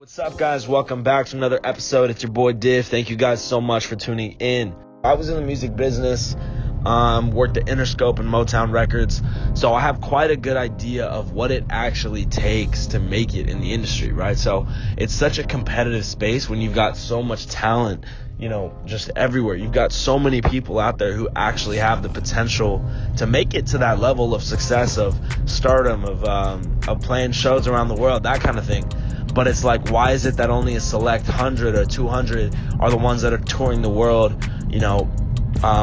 What's up, guys? Welcome back to another episode. It's your boy Div. Thank you guys so much for tuning in. I was in the music business, worked at Interscope and Motown Records, so I have quite a good idea of what it actually takes to make it in the industry, right? So it's such a competitive space when you've got so much talent, just everywhere. You've got so many people out there who actually have the potential to make it to that level of success, of stardom, of playing shows around the world, that kind of thing. But it's like, why is it that only a select 100 or 200 are the ones that are touring the world,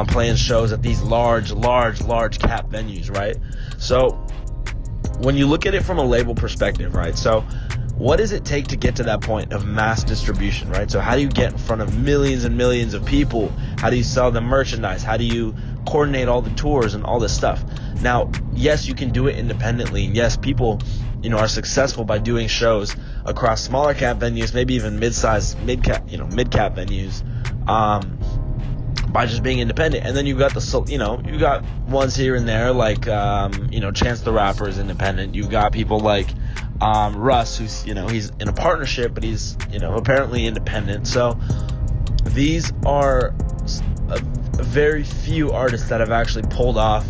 playing shows at these large cap venues, right? So when you look at it from a label perspective, right? So what does it take to get to that point of mass distribution, right? So how do you get in front of millions and millions of people? How do you sell them merchandise? How do you coordinate all the tours and all this stuff? Now, yes, you can do it independently. And yes, people, are successful by doing shows across smaller cap venues, maybe even mid-cap venues, by just being independent. And then you've got you got ones here and there, like, Chance the Rapper is independent. You've got people like, Russ, who's, he's in a partnership, but he's, apparently independent. So these are very few artists that have actually pulled off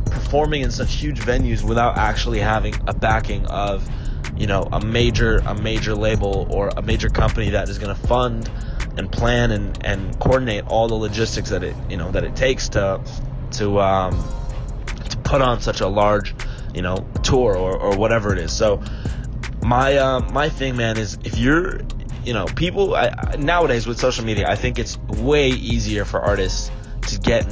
performing in such huge venues without actually having a backing of, a major label or a major company that is going to fund and plan and coordinate all the logistics that it takes to put on such a large, tour or whatever it is. So my thing, man, is if you're, people nowadays with social media, I think it's way easier for artists to get in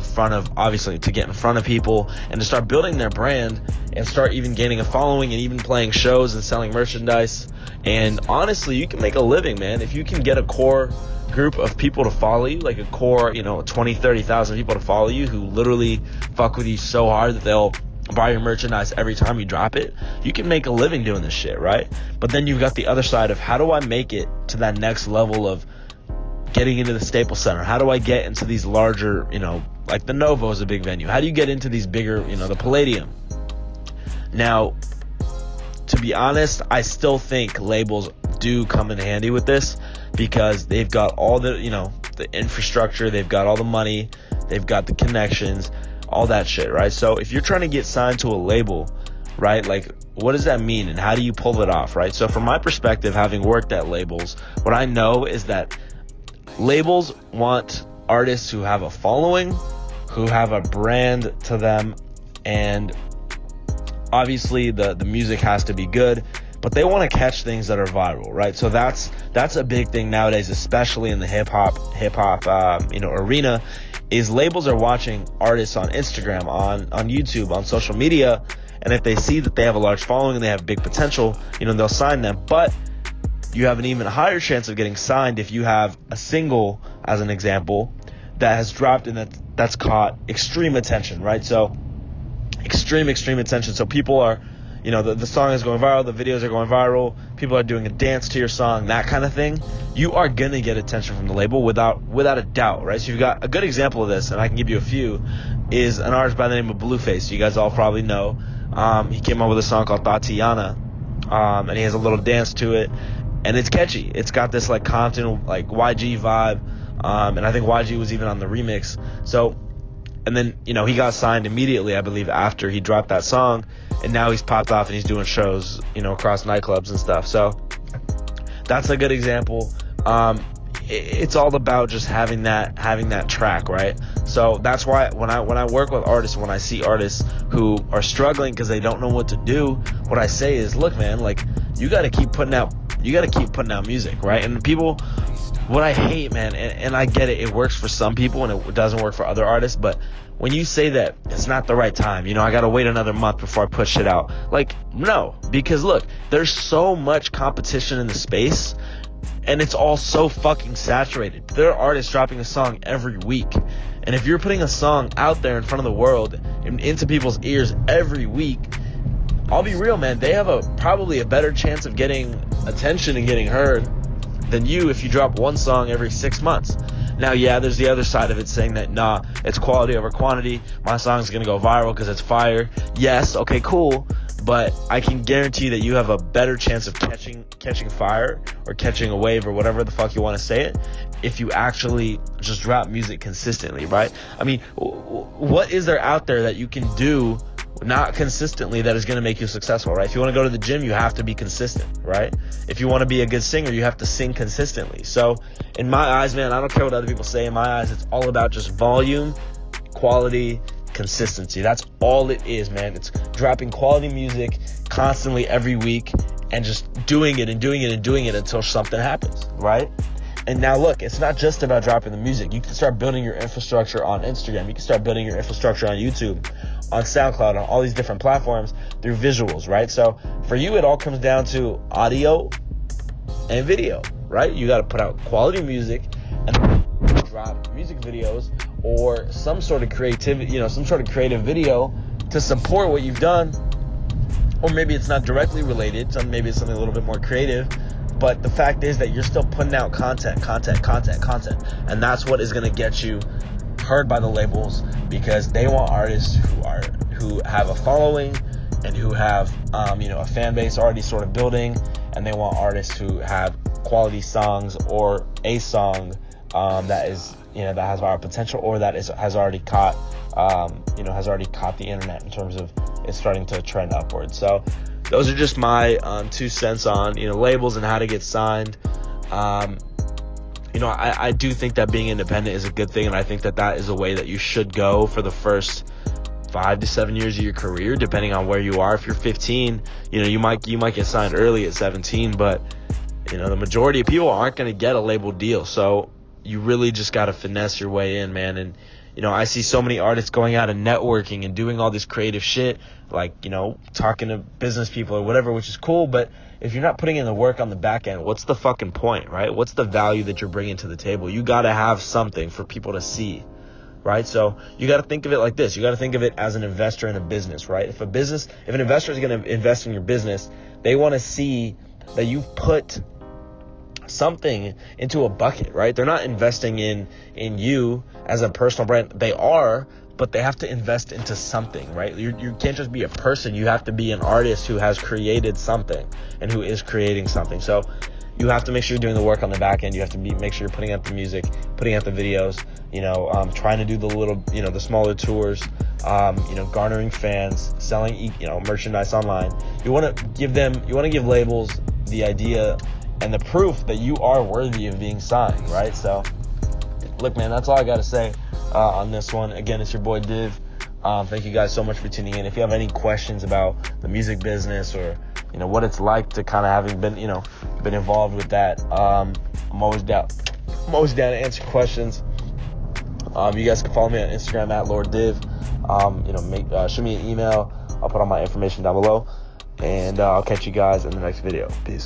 front of people and to start building their brand and start even gaining a following and even playing shows and selling merchandise. And honestly, you can make a living, man, if you can get a core group of people to follow you, like a core, 20, 30,000 people to follow you who literally fuck with you so hard that they'll buy your merchandise every time you drop it. You can make a living doing this shit, right? But then you've got the other side of, how do I make it to that next level of getting into the Staples Center? How do I get into these larger, like the Novo is a big venue. How do you get into these bigger, the Palladium? Now, to be honest, I still think labels do come in handy with this because they've got all the, the infrastructure, they've got all the money, they've got the connections, all that shit, right? So if you're trying to get signed to a label, right, like, what does that mean and how do you pull it off, right? So from my perspective, having worked at labels, what I know is that labels want artists who have a following, who have a brand to them, and obviously the music has to be good, but they want to catch things that are viral, right? So that's a big thing nowadays, especially in the hip hop arena, is labels are watching artists on Instagram, on YouTube, on social media, and if they see that they have a large following and they have big potential, they'll sign them. But you have an even higher chance of getting signed if you have a single, as an example, that has dropped and that's caught extreme attention, right? So extreme attention. So people are, the song is going viral, the videos are going viral, people are doing a dance to your song, that kind of thing. You are going to get attention from the label without a doubt, right? So you've got a good example of this, and I can give you a few, is an artist by the name of Blueface. You guys all probably know. He came up with a song called Tatiana, and he has a little dance to it. And it's catchy. It's got this like Compton, like YG vibe. And I think YG was even on the remix. So, and then, he got signed immediately, I believe, after he dropped that song. And now he's popped off and he's doing shows, across nightclubs and stuff. So that's a good example. It's all about just having that track, right? So that's why when I work with artists, when I see artists who are struggling because they don't know what to do, what I say is, look, man, like, you got to keep putting out music, right? And people, what I hate, man, and I get it, it works for some people and it doesn't work for other artists, but when you say that it's not the right time, I got to wait another month before I put shit out, like, no, because look, there's so much competition in the space and it's all so fucking saturated. There are artists dropping a song every week, and if you're putting a song out there in front of the world and into people's ears every week, I'll be real, man, they have probably a better chance of getting attention and getting heard than you if you drop one song every 6 months. Now, yeah, there's the other side of it saying that, nah, it's quality over quantity. My song's going to go viral because it's fire. Yes, okay, cool. but I can guarantee that you have a better chance of catching fire or catching a wave or whatever the fuck you want to say it if you actually just drop music consistently, right? I mean, what is there out there that you can do not consistently that is going to make you successful, right? If you want to go to the gym, you have to be consistent, right? If you want to be a good singer, you have to sing consistently. So in my eyes, man, I don't care what other people say. In my eyes, it's all about just volume, quality, consistency. That's all it is, man. It's dropping quality music constantly every week and just doing it until something happens, right? And now look, it's not just about dropping the music. You can start building your infrastructure on Instagram. You can start building your infrastructure on YouTube, on SoundCloud, on all these different platforms through visuals, right? So for you, it all comes down to audio and video, right? You got to put out quality music and drop music videos or some sort of creativity, some sort of creative video to support what you've done. Or maybe it's not directly related. So maybe it's something a little bit more creative. But the fact is that you're still putting out content. And that's what is going to get you heard by the labels, because they want artists who have a following and who have a fan base already sort of building, and they want artists who have quality songs or a song that is that has viral potential or that has already caught the internet in terms of it's starting to trend upwards. So those are just my 2 cents on labels and how to get signed. I do think that being independent is a good thing, and I think that is a way that you should go for the first 5 to 7 years of your career, depending on where you are. If you're 15, you might get signed early at 17, but the majority of people aren't going to get a label deal. So you really just got to finesse your way in, man. And I see so many artists going out and networking and doing all this creative shit, like, talking to business people or whatever, which is cool. But if you're not putting in the work on the back end, what's the fucking point, right? What's the value that you're bringing to the table? You got to have something for people to see, right? So you got to think of it like this. You got to think of it as an investor in a business, right? If an investor is going to invest in your business, they want to see that you've put something into a bucket, right? They're not investing in you as a personal brand. They are, but they have to invest into something, right? You can't just be a person. You have to be an artist who has created something and who is creating something. So you have to make sure you're doing the work on the back end. You have to make sure you're putting out the music, putting out the videos, trying to do the little, the smaller tours, garnering fans, selling, merchandise online. You want to give labels the idea and the proof that you are worthy of being signed, right? So, look, man, that's all I got to say on this one. Again, it's your boy Div. Thank you guys so much for tuning in. If you have any questions about the music business or, what it's like to kind of having been, been involved with that, I'm always down to answer questions. You guys can follow me on Instagram at LordDiv. Shoot me an email. I'll put all my information down below. And I'll catch you guys in the next video. Peace.